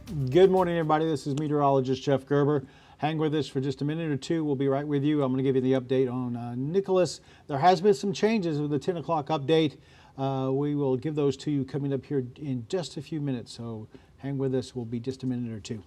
Good morning, everybody. This is meteorologist Jeff Gerber. Hang with us for just a minute or two. We'll be right with you. I'm going to give you the update on Nicholas. There has been some changes with the 10 o'clock update. We will give those to you coming up here in just a few minutes. So hang with us. We'll be just a minute or two.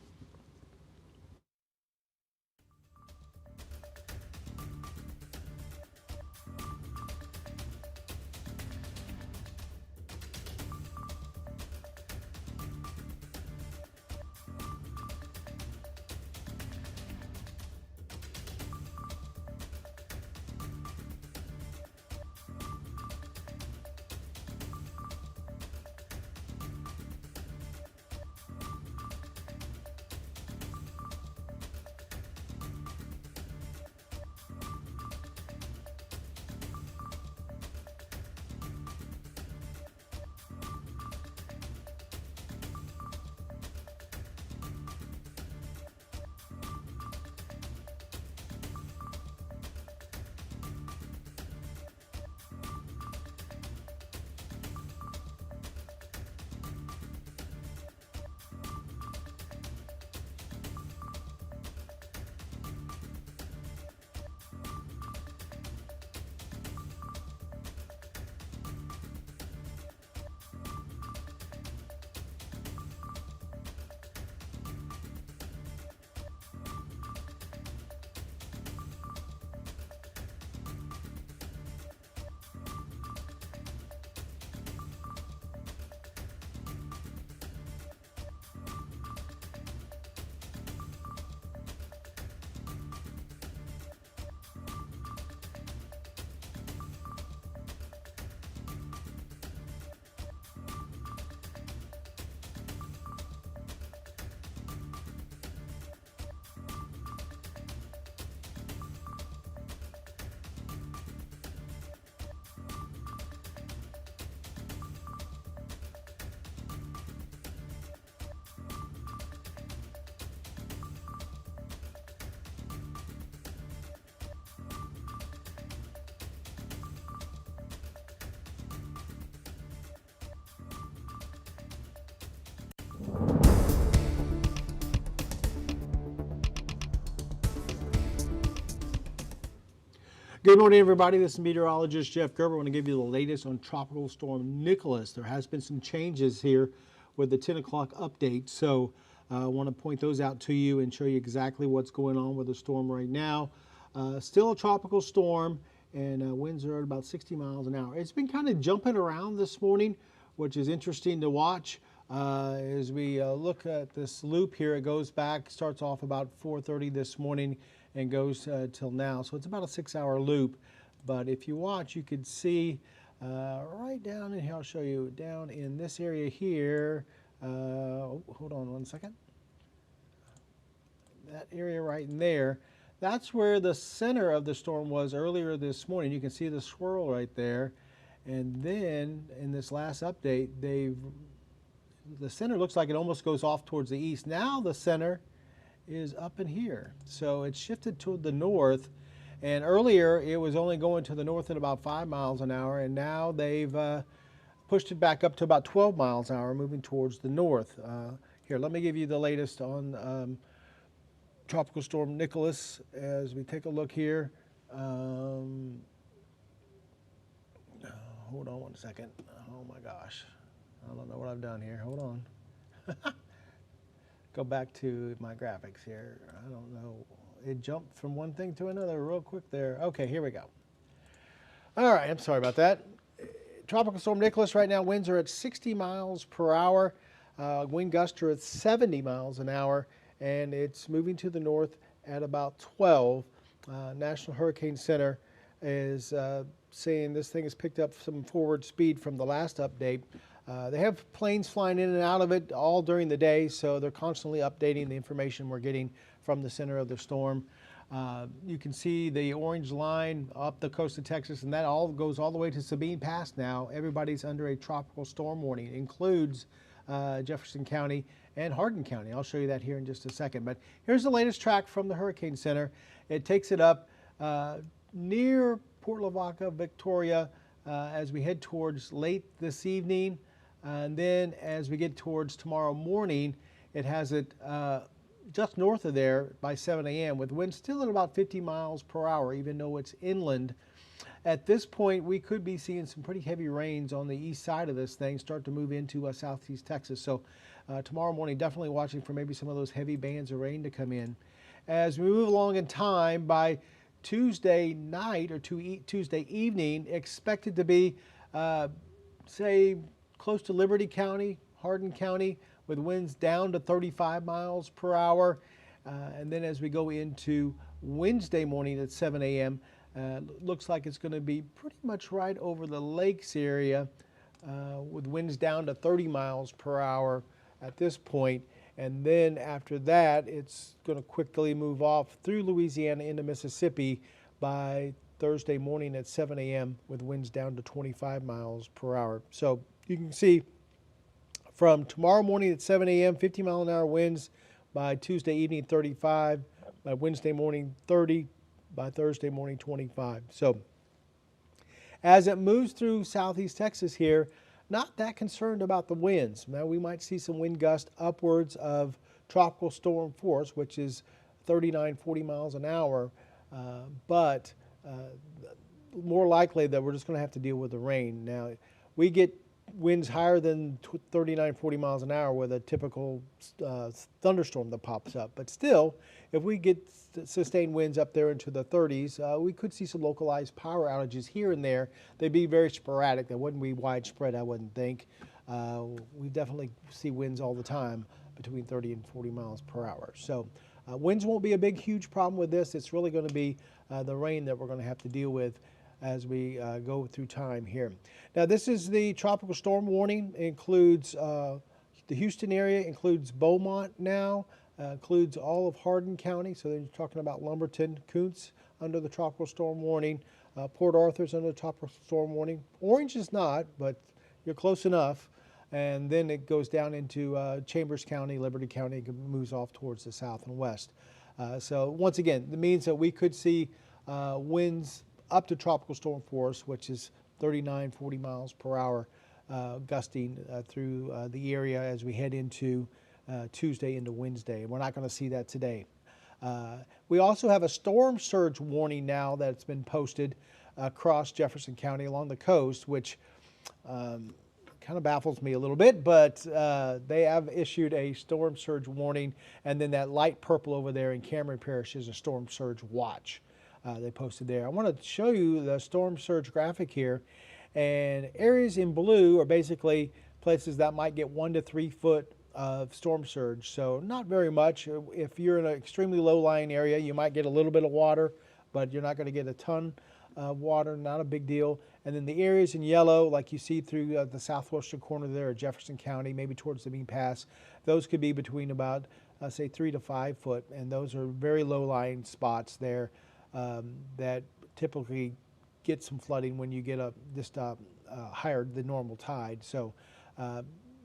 Good morning, everybody. This is meteorologist Jeff Gerber. I want to give you the latest on Tropical Storm Nicholas. There has been some changes here with the 10 o'clock update, so I want to point those out to you and show you exactly what's going on with the storm right now. Still a tropical storm, and winds are at about 60 miles an hour. It's been kind of jumping around this morning, which is interesting to watch. As we look at this loop here, it goes back, starts off about 4:30 this morning and goes till now. So it's about a 6-hour loop. But if you watch, you could see right down in here, I'll show you, down in this area here. Hold on one second. That area right in there, that's where the center of the storm was earlier this morning. You can see the swirl right there. And then in this last update, the center looks like it almost goes off towards the east. Now the center is up in here. So it's shifted to the north, and earlier it was only going to the north at about 5 miles an hour, and now they've pushed it back up to about 12 miles an hour, moving towards the north. Here, let me give you the latest on Tropical Storm Nicholas as we take a look here. Hold on one second. Oh my gosh. I don't know what I've done here. Hold on. Go back to my graphics here. I don't know. It jumped from one thing to another real quick there. Okay, here we go. All right, I'm sorry about that. Tropical Storm Nicholas right now, winds are at 60 miles per hour. Wind gusts are at 70 miles an hour, and it's moving to the north at about 12. National Hurricane Center is saying this thing has picked up some forward speed from the last update. They have planes flying in and out of it all during the day, so they're constantly updating the information we're getting from the center of the storm. You can see the orange line up the coast of Texas, and that all goes all the way to Sabine Pass now. Everybody's under a tropical storm warning. It includes Jefferson County and Hardin County. I'll show you that here in just a second. But here's the latest track from the Hurricane Center. It takes it up near Port Lavaca, Victoria, as we head towards late this evening. And then as we get towards tomorrow morning, It has it just north of there by 7 a.m. with winds still at about 50 miles per hour, even though it's inland. At this point, we could be seeing some pretty heavy rains on the east side of this thing start to move into southeast Texas. So tomorrow morning, definitely watching for maybe some of those heavy bands of rain to come in. As we move along in time, by Tuesday night or Tuesday evening, expected to be, say, close to Liberty County, Hardin County, with winds down to 35 miles per hour. And then as we go into Wednesday morning at 7 a.m., looks like it's going to be pretty much right over the lakes area with winds down to 30 miles per hour at this point. And then after that, it's going to quickly move off through Louisiana into Mississippi by Thursday morning at 7 a.m. with winds down to 25 miles per hour. So you can see from tomorrow morning at 7 a.m., 50 mile an hour winds, by Tuesday evening 35, by Wednesday morning 30, by Thursday morning 25. So as it moves through southeast Texas here, not that concerned about the winds. Now we might see some wind gusts upwards of tropical storm force, which is 39, 40 miles an hour, but more likely that we're just going to have to deal with the rain. Now we get winds higher than 39, 40 miles an hour with a typical thunderstorm that pops up. But still, if we get sustained winds up there into the 30s, we could see some localized power outages here and there. They'd be very sporadic. They wouldn't be widespread, I wouldn't think. We definitely see winds all the time between 30 and 40 miles per hour. So winds won't be a big, huge problem with this. It's really going to be the rain that we're going to have to deal with as we go through time here. Now this is the tropical storm warning. It includes the Houston area, includes Beaumont now, includes all of Hardin County. So they're talking about Lumberton, Koontz under the tropical storm warning. Port Arthur's under the tropical storm warning. Orange is not, but you're close enough. And then it goes down into Chambers County, Liberty County, it moves off towards the south and west. So once again, it means that we could see winds up to tropical storm force, which is 39, 40 miles per hour, gusting through the area as we head into Tuesday into Wednesday. We're not going to see that today. We also have a storm surge warning now that's been posted across Jefferson County along the coast, which kind of baffles me a little bit, but they have issued a storm surge warning, and then that light purple over there in Cameron Parish is a storm surge watch. They posted there. I want to show you the storm surge graphic here, and areas in blue are basically places that might get 1 to 3 foot of storm surge, so not very much. If you're in an extremely low-lying area, you might get a little bit of water, but you're not going to get a ton of water, not a big deal. And then the areas in yellow, like you see through the southwestern corner there of Jefferson County, maybe towards the Bean Pass, those could be between about, say, 3 to 5 foot, and those are very low-lying spots there. That typically get some flooding when you get just higher than normal tide. So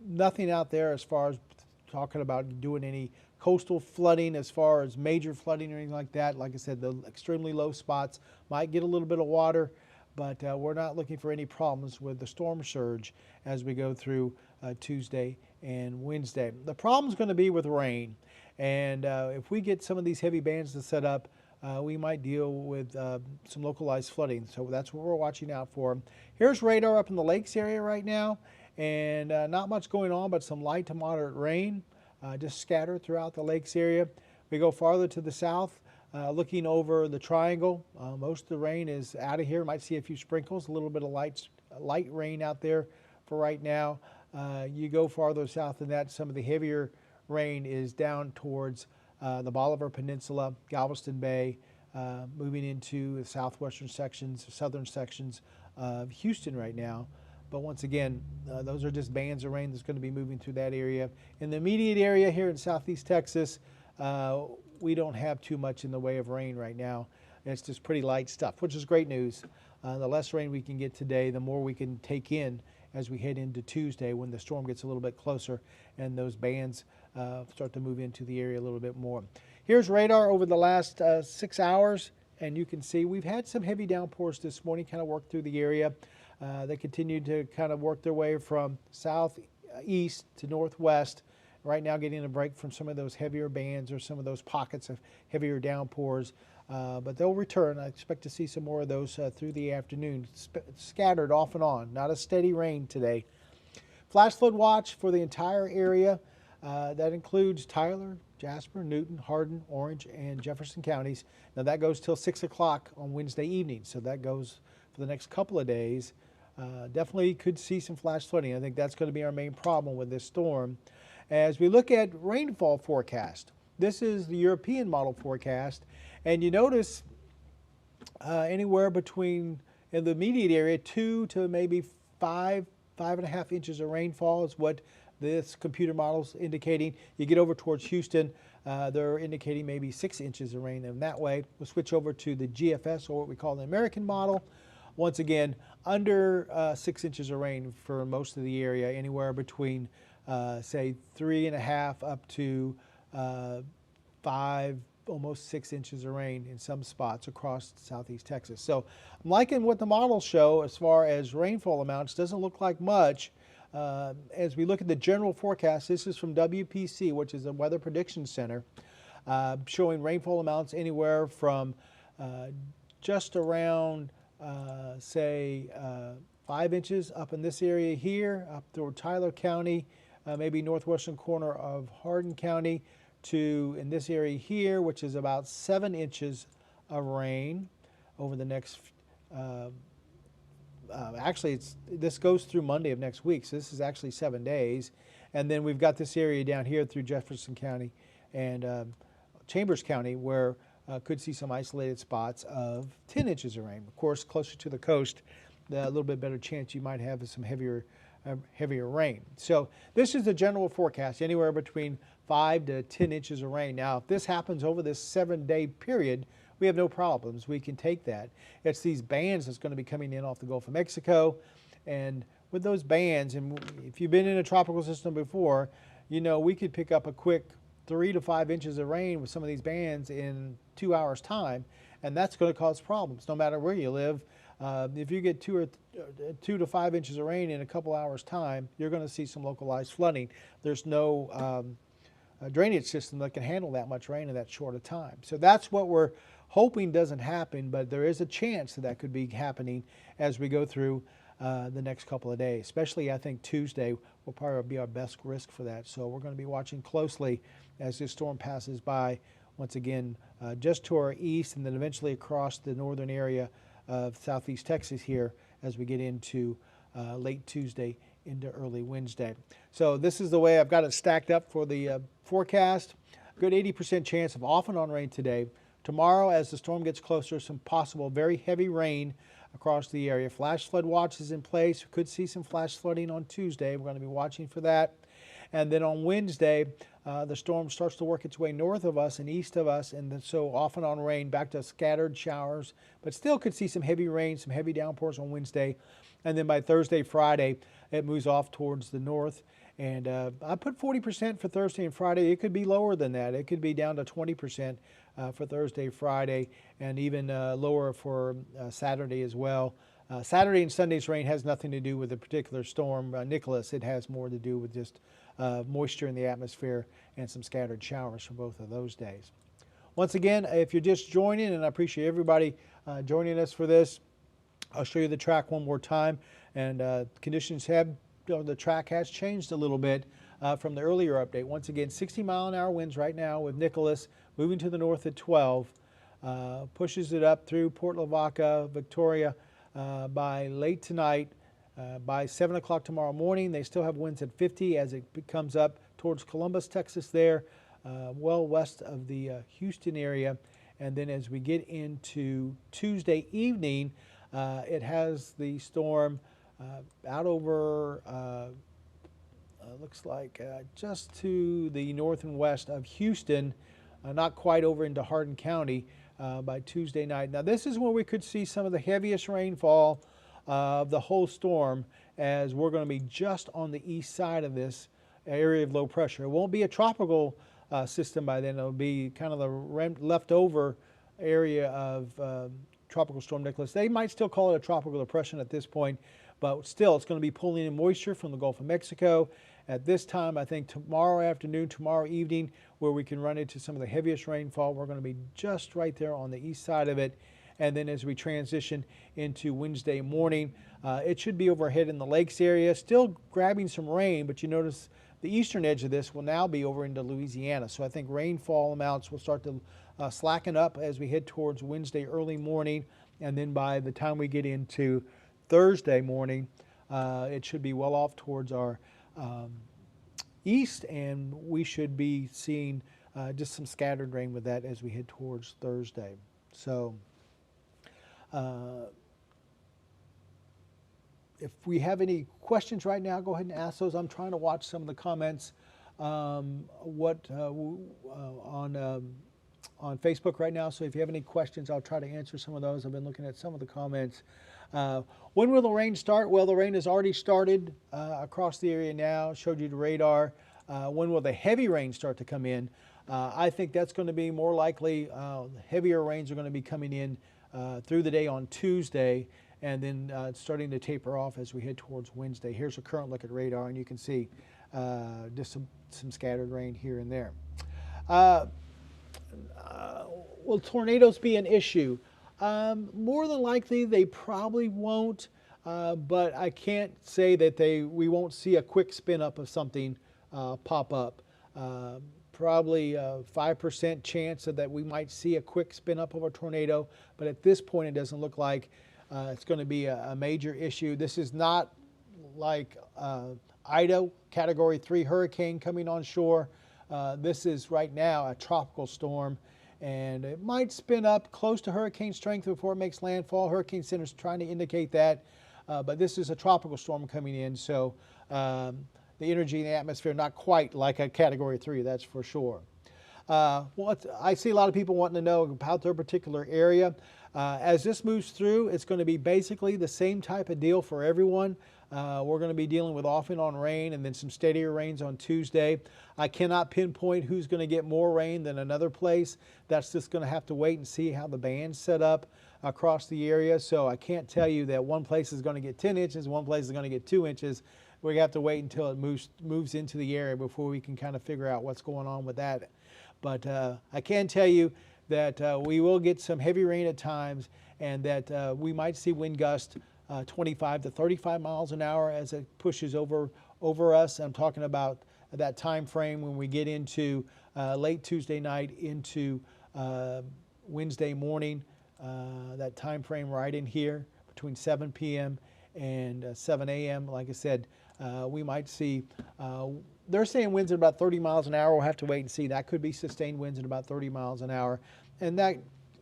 nothing out there as far as talking about doing any coastal flooding as far as major flooding or anything like that. Like I said, the extremely low spots might get a little bit of water, but we're not looking for any problems with the storm surge as we go through Tuesday and Wednesday. The problem is going to be with rain, and if we get some of these heavy bands to set up, we might deal with some localized flooding. So that's what we're watching out for. Here's radar up in the lakes area right now, and not much going on, but some light to moderate rain just scattered throughout the lakes area. We go farther to the south, looking over the triangle. Most of the rain is out of here. Might see a few sprinkles, a little bit of light rain out there for right now. You go farther south than that, some of the heavier rain is down towards the Bolivar Peninsula, Galveston Bay, moving into the southwestern sections, southern sections of Houston right now. But once again, those are just bands of rain that's going to be moving through that area. In the immediate area here in southeast Texas, we don't have too much in the way of rain right now. It's just pretty light stuff, which is great news. The less rain we can get today, the more we can take in as we head into Tuesday when the storm gets a little bit closer and those bands start to move into the area a little bit more. Here's radar over the last 6 hours, and you can see we've had some heavy downpours this morning kind of work through the area. They continue to kind of work their way from southeast to northwest, right now getting a break from some of those heavier bands or some of those pockets of heavier downpours. But they'll return. I expect to see some more of those through the afternoon, scattered off and on. Not a steady rain today. Flash flood watch for the entire area. That includes Tyler, Jasper, Newton, Hardin, Orange, and Jefferson counties. Now that goes till 6 o'clock on Wednesday evening, so that goes for the next couple of days. Definitely could see some flash flooding. I think that's going to be our main problem with this storm. As we look at rainfall forecast, this is the European model forecast, and you notice anywhere between, in the immediate area, 2 to maybe 5.5 inches of rainfall is what this computer model's indicating. You get over towards Houston, they're indicating maybe 6 inches of rain in that way. We'll switch over to the GFS, or what we call the American model. Once again, under 6 inches of rain for most of the area, anywhere between say 3.5 up to 5, almost 6 inches of rain in some spots across southeast Texas. So I'm liking what the models show as far as rainfall amounts. Doesn't look like much. As we look at the general forecast, this is from WPC, which is a Weather Prediction Center, showing rainfall amounts anywhere from just around, say, 5 inches up in this area here, up toward Tyler County, maybe northwestern corner of Hardin County, to in this area here, which is about 7 inches of rain over the next actually, this goes through Monday of next week, so this is actually 7 days. And then we've got this area down here through Jefferson County and Chambers County where could see some isolated spots of 10 inches of rain. Of course, closer to the coast, a little bit better chance you might have some heavier rain. So this is the general forecast, anywhere between 5 to 10 inches of rain. Now, if this happens over this 7-day period, we have no problems. We can take that. It's these bands that's going to be coming in off the Gulf of Mexico. And with those bands, and if you've been in a tropical system before, you know we could pick up a quick 3 to 5 inches of rain with some of these bands in 2 hours' time, and that's going to cause problems no matter where you live. If you get 2 to 5 inches of rain in a couple hours' time, you're going to see some localized flooding. There's no drainage system that can handle that much rain in that short of time. So that's what we're hoping doesn't happen, but there is a chance that that could be happening as we go through the next couple of days. Especially, I think Tuesday will probably be our best risk for that. So we're going to be watching closely as this storm passes by, once again, just to our east and then eventually across the northern area of southeast Texas here as we get into late Tuesday into early Wednesday. So this is the way I've got it stacked up for the forecast. Good 80% chance of off and on rain today. Tomorrow, as the storm gets closer, some possible very heavy rain across the area. Flash flood watch is in place. We could see some flash flooding on Tuesday. We're going to be watching for that. And then on Wednesday, the storm starts to work its way north of us and east of us, and then so off and on rain, back to scattered showers, but still could see some heavy rain, some heavy downpours on Wednesday. And then by Thursday, Friday, it moves off towards the north. And I put 40% for Thursday and Friday. It could be lower than that. It could be down to 20% for Thursday, Friday, and even lower for Saturday as well. Saturday and Sunday's rain has nothing to do with a particular storm, Nicholas. It has more to do with just moisture in the atmosphere and some scattered showers for both of those days. Once again, if you're just joining, and I appreciate everybody joining us for this, I'll show you the track one more time. And conditions have, the track has changed a little bit from the earlier update. Once again, 60-mile-an-hour winds right now with Nicholas moving to the north at 12. Pushes it up through Port Lavaca, Victoria by late tonight. By 7 o'clock tomorrow morning, they still have winds at 50 as it comes up towards Columbus, Texas there, well west of the Houston area. And then as we get into Tuesday evening, it has the storm out over, looks like just to the north and west of Houston, not quite over into Hardin County by Tuesday night. Now this is where we could see some of the heaviest rainfall of the whole storm, as we're going to be just on the east side of this area of low pressure. It won't be a tropical system by then. It'll be kind of the leftover area of Tropical Storm Nicholas. They might still call it a tropical depression at this point, but still it's going to be pulling in moisture from the Gulf of Mexico, at this time. I think tomorrow afternoon, tomorrow evening, where we can run into some of the heaviest rainfall. We're going to be just right there on the east side of it. And then as we transition into Wednesday morning, it should be overhead in the lakes area, still grabbing some rain, but you notice the eastern edge of this will now be over into Louisiana. So I think rainfall amounts will start to slacken up as we head towards Wednesday early morning. And then by the time we get into Thursday morning, it should be well off towards our east, and we should be seeing just some scattered rain with that as we head towards Thursday. So if we have any questions right now, go ahead and ask those. I'm trying to watch some of the comments on Facebook right now. So if you have any questions, I'll try to answer some of those. I've been looking at some of the comments. When will the rain start? Well, the rain has already started across the area now. Showed you the radar. When will the heavy rain start to come in? I think that's going to be more likely. Heavier rains are going to be coming in through the day on Tuesday, and then starting to taper off as we head towards Wednesday. Here's a current look at radar, and you can see just some scattered rain here and there. Will tornadoes be an issue? More than likely, they probably won't, but I can't say that we won't see a quick spin up of something pop up. Probably a 5% chance that we might see a quick spin up of a tornado, but at this point, it doesn't look like it's going to be a major issue. This is not like Ida, Category 3 hurricane coming on shore. This is right now a tropical storm, and it might spin up close to hurricane strength before it makes landfall. Hurricane Center's trying to indicate that, but this is a tropical storm coming in, so the energy in the atmosphere not quite like a Category 3, that's for sure. I see a lot of people wanting to know about their particular area. As this moves through, it's going to be basically the same type of deal for everyone. We're going to be dealing with off and on rain and then some steadier rains on Tuesday. I cannot pinpoint who's going to get more rain than another place. That's just going to have to wait and see how the band's set up across the area. So I can't tell you that one place is going to get 10 inches, one place is going to get 2 inches. We have to wait until it moves into the area before we can kind of figure out what's going on with that. But I can tell you that we will get some heavy rain at times, and that we might see wind gusts 25 to 35 miles an hour as it pushes over us. I'm talking about that time frame when we get into late Tuesday night into Wednesday morning. That time frame right in here between 7 p.m. and 7 a.m. Like I said, we might see, they're saying winds at about 30 miles an hour. We'll have to wait and see. That could be sustained winds at about 30 miles an hour. And that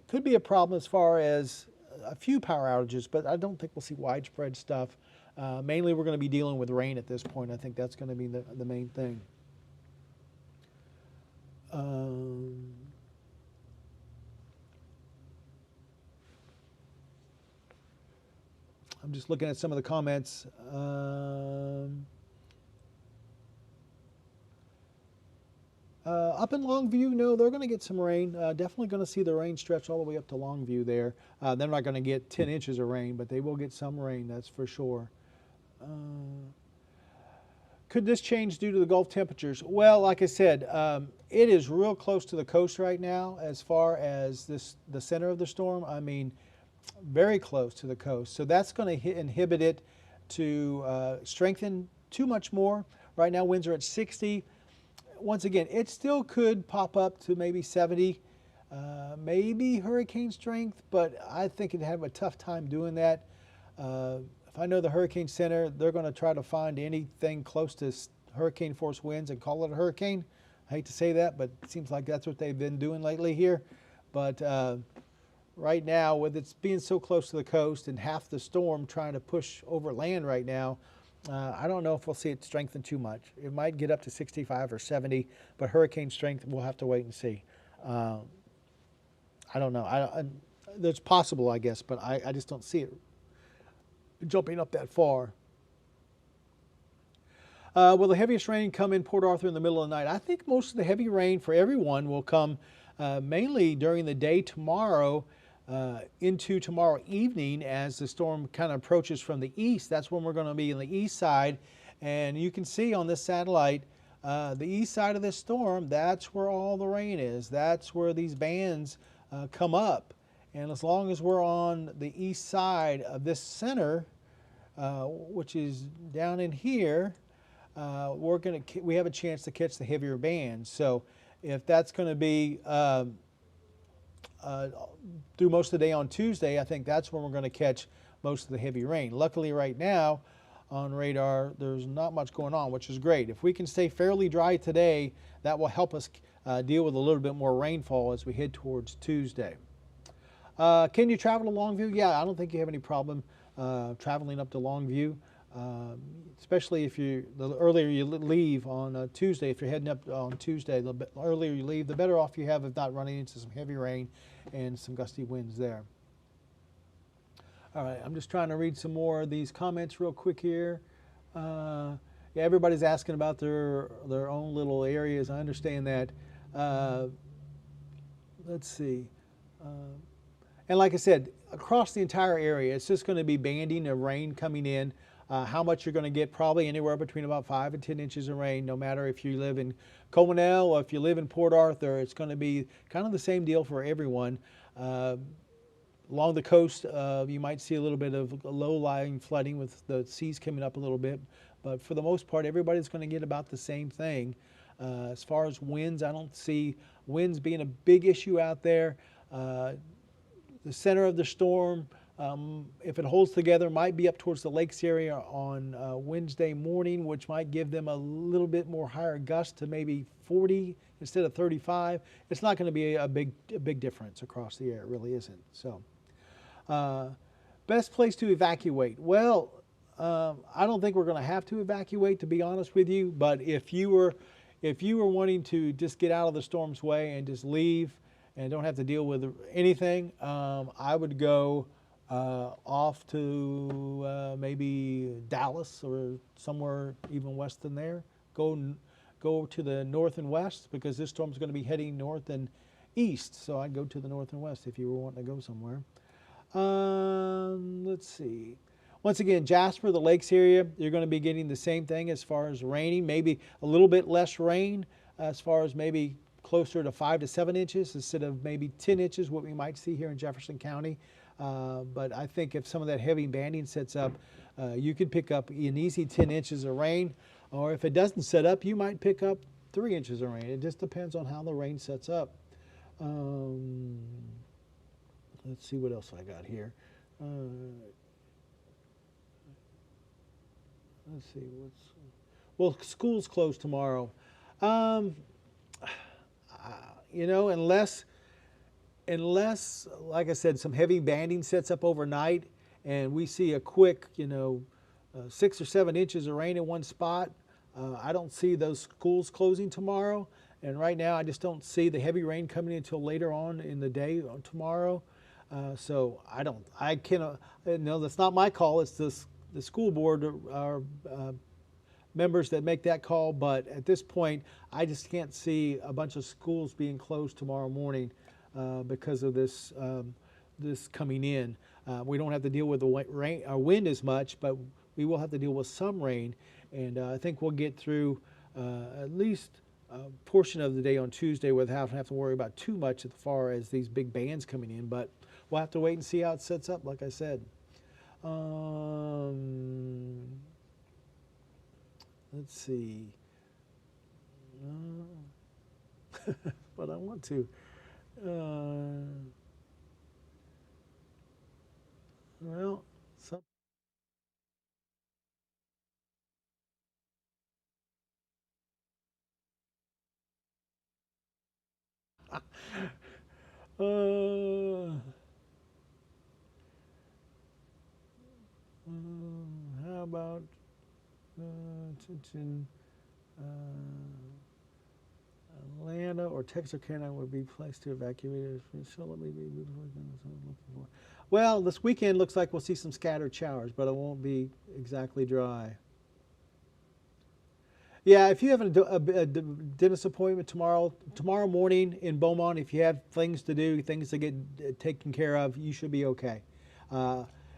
could be a problem as far as a few power outages, but I don't think we'll see widespread stuff. Mainly we're going to be dealing with rain at this point. I think that's going to be the main thing. I'm just looking at some of the comments. Up in Longview, no, they're going to get some rain. Definitely going to see the rain stretch all the way up to Longview there. They're not going to get 10 inches of rain, but they will get some rain, that's for sure. Could this change due to the Gulf temperatures? Well, like I said, it is real close to the coast right now as far as the center of the storm. I mean, very close to the coast. So that's going to inhibit it to strengthen too much more. Right now, winds are at 60. Once again, it still could pop up to maybe 70, maybe hurricane strength, but I think it'd have a tough time doing that. If I know the Hurricane Center, they're going to try to find anything close to hurricane force winds and call it a hurricane. I hate to say that, but it seems like that's what they've been doing lately here. But right now, with it being so close to the coast and half the storm trying to push over land right now, I don't know if we'll see it strengthen too much. It might get up to 65 or 70, but hurricane strength, we'll have to wait and see. I don't know. It's possible, I guess, but I just don't see it jumping up that far. Will the heaviest rain come in Port Arthur in the middle of the night? I think most of the heavy rain for everyone will come mainly during the day tomorrow into tomorrow evening as the storm kind of approaches from the east. That's when we're going to be in the east side, And you can see on this satellite, the east side of this storm, that's where all the rain is. That's where these bands come up. And as long as we're on the east side of this center, which is down in here, we have a chance to catch the heavier bands. So if that's going to be through most of the day on Tuesday, I think that's when we're going to catch most of the heavy rain. Luckily right now on radar, there's not much going on, which is great. If we can stay fairly dry today, that will help us deal with a little bit more rainfall as we head towards Tuesday. Can you travel to Longview? Yeah, I don't think you have any problem traveling up to Longview, especially if the earlier you leave on Tuesday. If you're heading up on Tuesday, the earlier you leave, the better off you have of not running into some heavy rain and some gusty winds there. All right, I'm just trying to read some more of these comments real quick here. Yeah, everybody's asking about their own little areas. I understand that. Let's see. And like I said, across the entire area, it's just going to be banding of rain coming in. How much you're going to get, probably anywhere between about 5 and 10 inches of rain, no matter if you live in Comonell or if you live in Port Arthur. It's going to be kind of the same deal for everyone. Along the coast, you might see a little bit of low-lying flooding with the seas coming up a little bit. But for the most part, everybody's going to get about the same thing. As far as winds, I don't see winds being a big issue out there. The center of the storm, if it holds together, might be up towards the lakes area on Wednesday morning, which might give them a little bit more higher gust to maybe 40 instead of 35. It's not going to be a big difference across the air. It really isn't. So, best place to evacuate. Well, I don't think we're going to have to evacuate, to be honest with you. But if you were wanting to just get out of the storm's way and just leave and don't have to deal with anything, I would go off to maybe Dallas or somewhere even west than there. Go to the north and west, because this storm's going to be heading north and east. So I'd go to the north and west if you were wanting to go somewhere. Let's see. Once again, Jasper, the lakes area, you're going to be getting the same thing as far as raining, maybe a little bit less rain, as far as maybe closer to 5 to 7 inches instead of maybe 10 inches, what we might see here in Jefferson County. But I think if some of that heavy banding sets up, you could pick up an easy 10 inches of rain. Or if it doesn't set up, you might pick up 3 inches of rain. It just depends on how the rain sets up. Let's see what else I got here. Let's see. Well, school's closed tomorrow. You know, unless, like I said, some heavy banding sets up overnight and we see a quick, 6 or 7 inches of rain in one spot, I don't see those schools closing tomorrow. And right now, I just don't see the heavy rain coming until later on in the day tomorrow. So I cannot, that's not my call. It's the school board or members that make that call, but at this point, I just can't see a bunch of schools being closed tomorrow morning because of this coming in. We don't have to deal with the rain or wind as much, but we will have to deal with some rain, and I think we'll get through at least a portion of the day on Tuesday without having to worry about too much as far as these big bands coming in, but we'll have to wait and see how it sets up, like I said. Let's see. But I want to. Well, some. How about Atlanta or Texarkana would be placed to evacuate. Well, this weekend looks like we'll see some scattered showers, but it won't be exactly dry. Yeah, if you have a dentist appointment tomorrow morning in Beaumont, if you have things to do, things to get taken care of, you should be okay.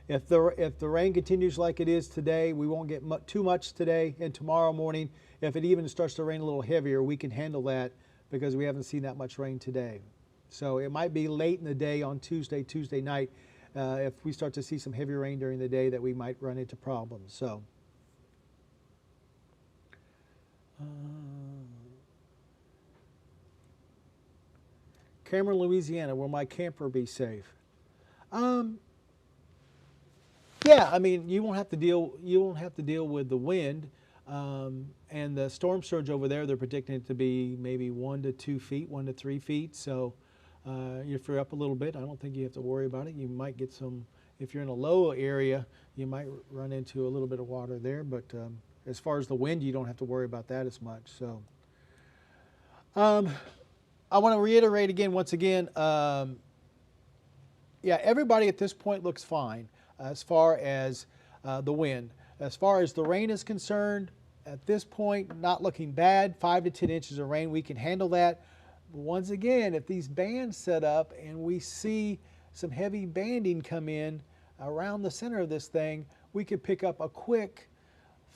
If the rain continues like it is today, we won't get too much today, and tomorrow morning, if it even starts to rain a little heavier, we can handle that because we haven't seen that much rain today. So it might be late in the day on Tuesday night, if we start to see some heavy rain during the day, that we might run into problems. So. Cameron, Louisiana, will my camper be safe? Yeah, I mean, you won't have to deal with the wind and the storm surge over there. They're predicting it to be maybe 1 to 2 feet, 1 to 3 feet. So if you're up a little bit, I don't think you have to worry about it. You might get some, if you're in a low area, you might run into a little bit of water there. But as far as the wind, you don't have to worry about that as much. So I want to reiterate again, once again, yeah, everybody at this point looks fine as far as the wind. As far as the rain is concerned, at this point, not looking bad. 5 to 10 inches of rain, we can handle that. But once again, if these bands set up and we see some heavy banding come in around the center of this thing, we could pick up a quick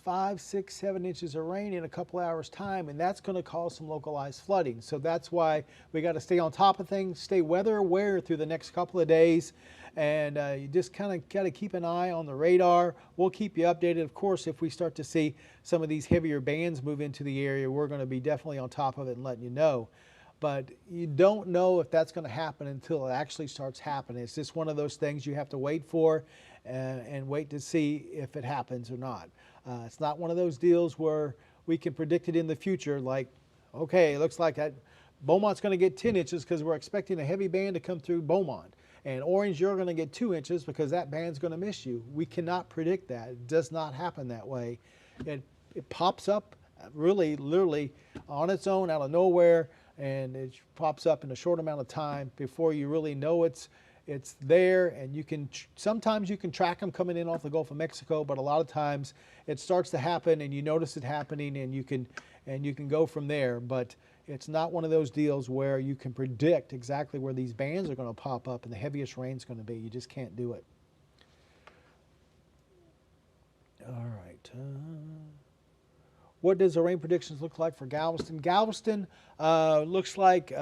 5, 6, 7 inches of rain in a couple hours time, and that's going to cause some localized flooding. So that's why we got to stay on top of things, stay weather aware through the next couple of days, and you just kind of got to keep an eye on the radar. We'll keep you updated. Of course, if we start to see some of these heavier bands move into the area, we're going to be definitely on top of it and letting you know. But you don't know if that's going to happen until it actually starts happening. It's just one of those things you have to wait for and wait to see if it happens or not. It's not one of those deals where we can predict it in the future, like, okay, it looks like that Beaumont's going to get 10 inches because we're expecting a heavy band to come through Beaumont. And Orange, you're going to get 2 inches because that band's going to miss you. We cannot predict that. It does not happen that way. It pops up really, literally on its own out of nowhere, and it pops up in a short amount of time before you really know it's there. And you can sometimes you can track them coming in off the Gulf of Mexico, but a lot of times it starts to happen and you notice it happening, and you can go from there. But it's not one of those deals where you can predict exactly where these bands are going to pop up and the heaviest rain's going to be. You just can't do it. All right. What does the rain predictions look like for Galveston? Galveston looks like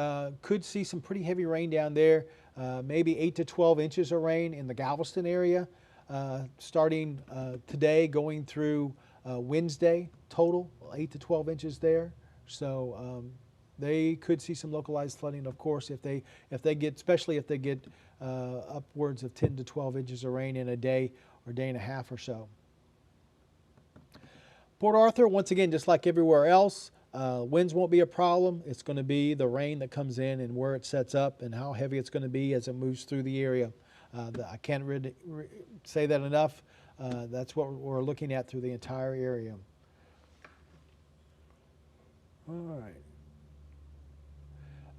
could see some pretty heavy rain down there, maybe 8 to 12 inches of rain in the Galveston area, starting today going through Wednesday, total 8 to 12 inches there. So they could see some localized flooding, of course, if they get, especially if they get upwards of 10 to 12 inches of rain in a day or day and a half or so. Port Arthur, once again, just like everywhere else, winds won't be a problem. It's going to be the rain that comes in and where it sets up and how heavy it's going to be as it moves through the area. I can't really say that enough. That's what we're looking at through the entire area. All right.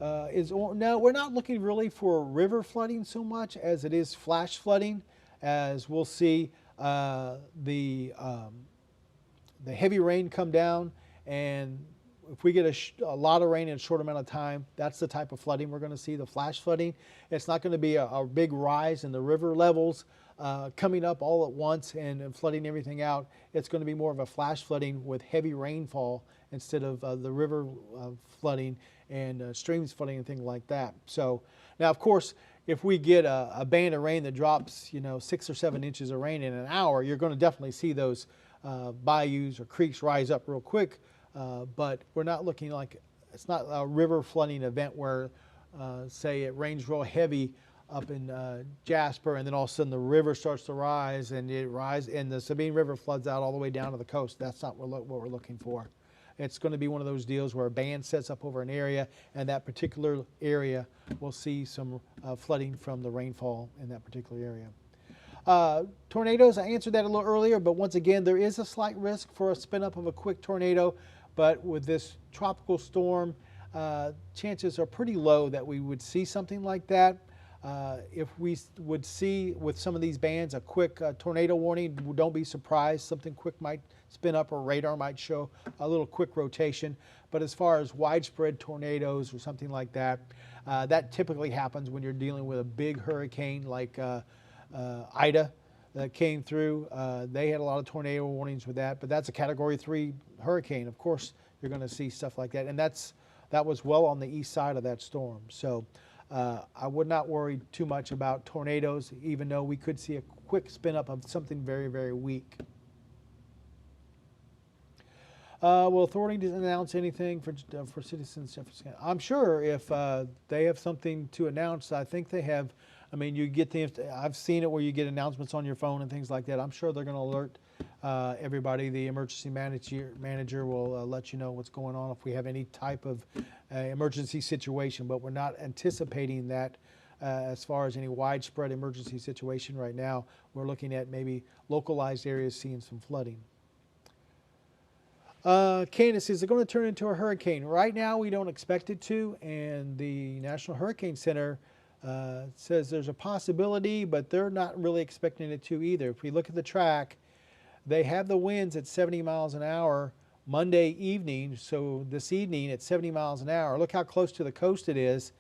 Now, we're not looking really for river flooding so much as it is flash flooding, as we'll see the heavy rain come down, and if we get a lot of rain in a short amount of time, that's the type of flooding we're going to see, the flash flooding. It's not going to be a big rise in the river levels coming up all at once and flooding everything out. It's going to be more of a flash flooding with heavy rainfall instead of the river flooding and streams flooding and things like that. So now, of course, if we get a band of rain that drops, 6 or 7 inches of rain in an hour, you're going to definitely see those bayous or creeks rise up real quick, but we're not looking like, it's not a river flooding event where say it rains real heavy up in Jasper, and then all of a sudden the river starts to rise and the Sabine River floods out all the way down to the coast. That's not what we're looking for. It's going to be one of those deals where a band sets up over an area, and that particular area will see some flooding from the rainfall in that particular area. Tornadoes, I answered that a little earlier, but once again, there is a slight risk for a spin up of a quick tornado, but with this tropical storm, chances are pretty low that we would see something like that. If we would see with some of these bands a quick tornado warning, don't be surprised. Something quick might spin up, or radar might show a little quick rotation. But as far as widespread tornadoes or something like that, that typically happens when you're dealing with a big hurricane like Ida, that came through. They had a lot of tornado warnings with that, but that's a Category 3 hurricane. Of course, you're going to see stuff like that, and that was well on the east side of that storm. So I would not worry too much about tornadoes, even though we could see a quick spin up of something very, very weak. Will authorities announce anything for citizens Jefferson County? I'm sure if they have something to announce. I think they have. I mean, you get I've seen it where you get announcements on your phone and things like that. I'm sure they're going to alert everybody. The emergency manager will let you know what's going on if we have any type of emergency situation. But we're not anticipating that as far as any widespread emergency situation right now. We're looking at maybe localized areas seeing some flooding. Candace, is it going to turn into a hurricane? Right now, we don't expect it to, and the National Hurricane Center says there's a possibility, but they're not really expecting it to either. If we look at the track, they have the winds at 70 miles an hour Monday evening, so this evening at 70 miles an hour. Look how close to the coast it is,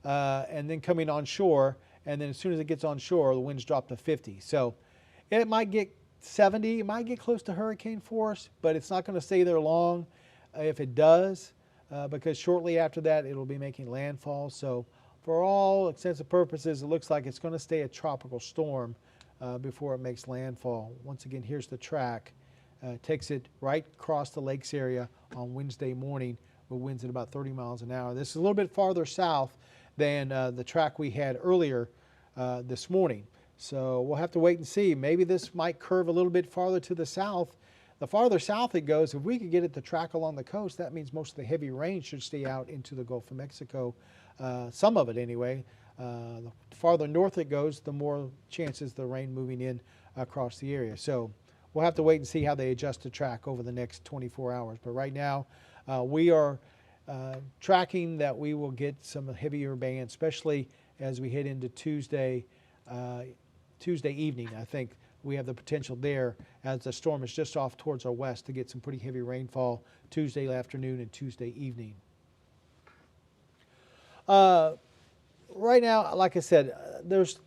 and then coming on shore, and then as soon as it gets on shore, the winds drop to 50. So it might get 70, it might get close to hurricane force, but it's not going to stay there long if it does, because shortly after that it'll be making landfall. So for all intents and purposes, it looks like it's going to stay a tropical storm before it makes landfall. Once again, here's the track. Takes it right across the lakes area on Wednesday morning with winds at about 30 miles an hour. This is a little bit farther south than the track we had earlier this morning. So we'll have to wait and see. Maybe this might curve a little bit farther to the south. The farther south it goes, if we could get it to track along the coast, that means most of the heavy rain should stay out into the Gulf of Mexico. Some of it anyway. The farther north it goes, the more chances the rain moving in across the area. So we'll have to wait and see how they adjust the track over the next 24 hours. But right now, we are tracking that we will get some heavier bands, especially as we head into Tuesday evening. I think we have the potential there, as the storm is just off towards our west, to get some pretty heavy rainfall Tuesday afternoon and Tuesday evening. Right now, like I said, there's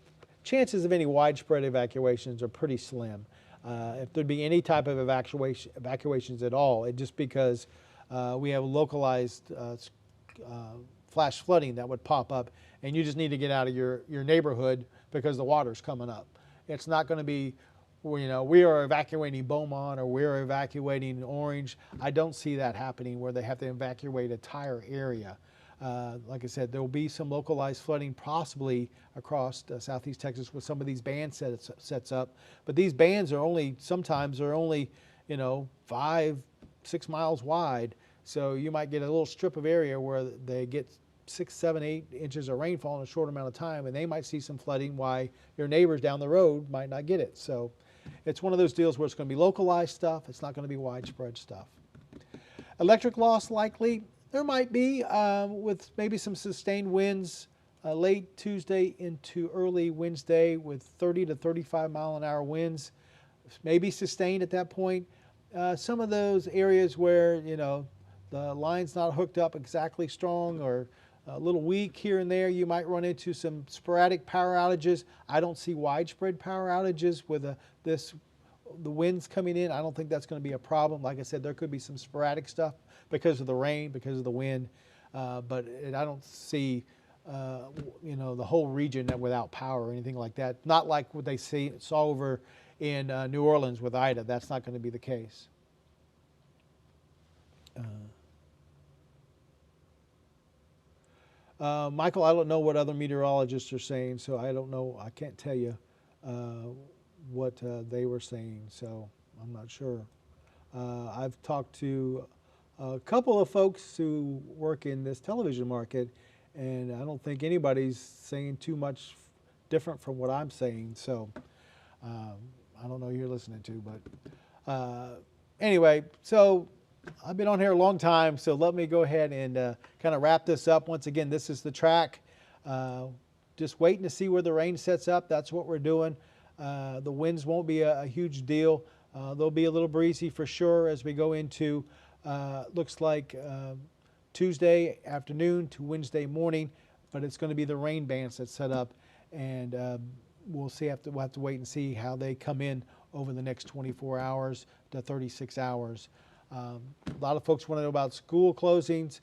chances of any widespread evacuations are pretty slim. If there'd be any type of evacuations at all, it just because we have localized flash flooding that would pop up, and you just need to get out of your neighborhood because the water's coming up. It's not going to be, you know, we are evacuating Beaumont or we're evacuating Orange. I don't see that happening where they have to evacuate an entire area. Like I said, there will be some localized flooding possibly across southeast Texas with some of these band sets up. But these bands are sometimes only, you know, 5-6 miles wide. So you might get a little strip of area where they get 6, 7, 8 inches of rainfall in a short amount of time, and they might see some flooding while your neighbors down the road might not get it. So it's one of those deals where it's going to be localized stuff. It's not going to be widespread stuff. Electric loss likely. There might be with maybe some sustained winds late Tuesday into early Wednesday with 30 to 35 mile an hour winds, maybe sustained at that point. Some of those areas where, you know, the line's not hooked up exactly strong or a little weak here and there, you might run into some sporadic power outages. I don't see widespread power outages with the winds coming in. I don't think that's going to be a problem. Like I said, there could be some sporadic stuff because of the rain, because of the wind, but I don't see you know, the whole region without power or anything like that. Not like what they saw over in New Orleans with Ida. That's not going to be the case. Michael, I don't know what other meteorologists are saying, so I don't know. I can't tell you what they were saying, so I'm not sure. I've talked to a couple of folks who work in this television market, and I don't think anybody's saying too much different from what I'm saying, so I don't know who you're listening to, but anyway, so I've been on here a long time, so let me go ahead and kind of wrap this up. Once again, this is the track. Just waiting to see where the rain sets up. That's what we're doing. The winds won't be a huge deal. They'll be a little breezy for sure as we go into, looks like Tuesday afternoon to Wednesday morning, but it's going to be the rain bands that set up. And we'll have to wait and see how they come in over the next 24 hours to 36 hours. A lot of folks want to know about school closings.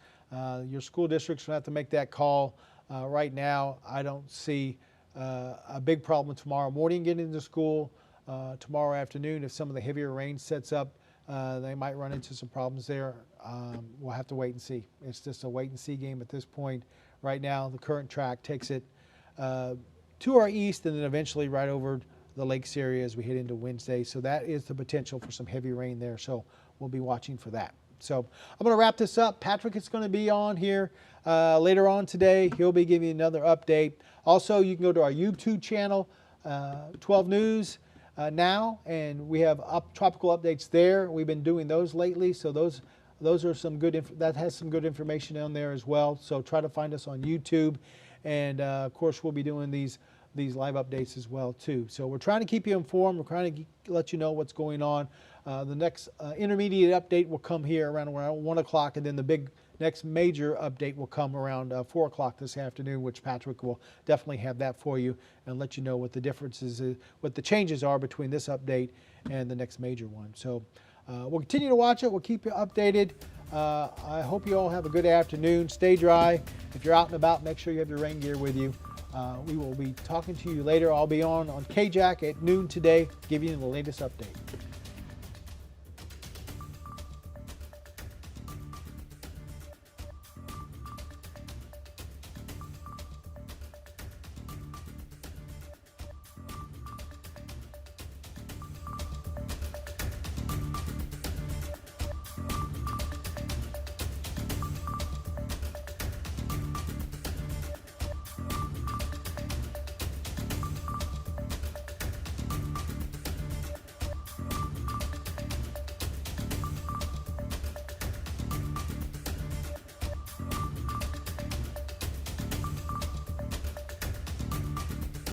Your school districts will have to make that call. Right now, I don't see a big problem tomorrow morning getting into school. Tomorrow afternoon, if some of the heavier rain sets up, they might run into some problems there. We'll have to wait and see. It's just a wait and see game at this point. Right now, the current track takes it to our east and then eventually right over the lakes area as we head into Wednesday. So that is the potential for some heavy rain there. So we'll be watching for that. So I'm going to wrap this up. Patrick is going to be on here later on today. He'll be giving you another update. Also, you can go to our YouTube channel, 12 News now, and we have tropical updates there. We've been doing those lately, so those are some good. That has some good information on there as well. So try to find us on YouTube, and of course we'll be doing these live updates as well too. So we're trying to keep you informed. We're trying to let you know what's going on. The next intermediate update will come here around 1 o'clock, and then the next major update will come around 4 o'clock this afternoon, which Patrick will definitely have that for you and let you know what the differences is, what the changes are between this update and the next major one. So we'll continue to watch it. We'll keep you updated. I hope you all have a good afternoon. Stay dry. If you're out and about, make sure you have your rain gear with you. We will be talking to you later. I'll be on KJAC at noon today, giving you the latest update.